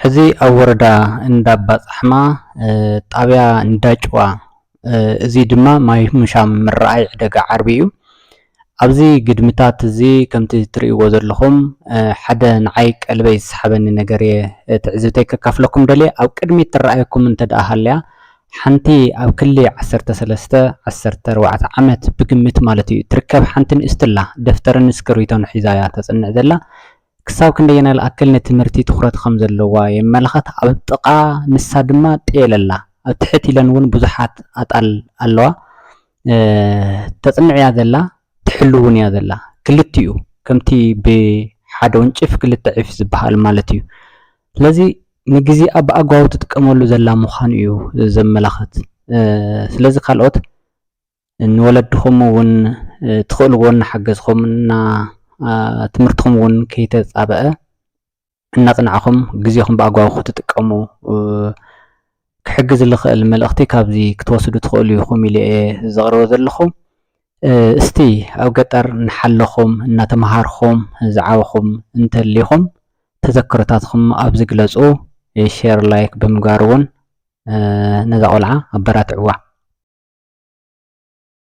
ሕዚ ኣብ ወረዳ እንዳባፅሕማ ጣብያ እንዳጭዋ እዚ ድማ ማይ ምሻም ምርኣይ ዕደጋ ዓርቢ እዩ። ኣብዚ ግድምታት እዚ ከምቲ ትርእይዎ ዘለኹም ሓደ ንዓይ ቀልበይ ዝሰሓበኒ ነገር ትዕዝብተይ ከካፍለኩም ደልየ ኣብ ቅድሚት ትረኣየኩም እንተደኣ ሃለያ ሓንቲ ኣብ ክሊ 13 14 ዓመት ብግምት ማለት እዩ ትርከብ ሓንቲ ንእስቲ ኣላ ደፍተርን እስክሪብቶን ሒዛ እያ ተፅንዕ ዘላ ክሳብ ክንደየናይ ዝኣክል ንትምህርቲ ትኩረት ከም ዘለዋ የመላኽት። ኣብ ጥቃ ንሳ ድማ ጤል ኣላ ኣብ ትሕት ኢለን እውን ብዙሓት ኣጣል ኣለዋ ተፅንዕ እያ ዘላ ትሕሉ እውን እያ ዘላ ክልቲኡ ከምቲ ብሓደ ወንጭፍ ክልተ ዒፍ ዝበሃል ማለት እዩ። ስለዚ ንግዚኣ ብኣግባቡ ትጥቀመሉ ዘላ ምዃኑ እዩ ዘመላኽት። ስለዚ ካልኦት ንወለድኹም እውን ትኽእልዎ እናሓገዝኩም እና ትምህርትኩም እውን ከይተፃበአ እናፅናዕኹም ግዜኹም ብኣግባቡ ክትጥቀሙ ክሕግዝ ዝኽእል መልእኽቲ ካብዚ ክትወስዱ ትኽእሉ ኢኹም ኢለ ዘቕርቦ ዘለኹ። እስቲ ኣብ ገጠር እናሓለኹም እናተምሃርኹም ዝዓበኹም እንተልይኹም ተዘክሮታትኩም ኣብ ዝግለፁ ሼር ላይክ ብምግባር እውን ነዛ ቆልዓ ኣበራትዕዋ።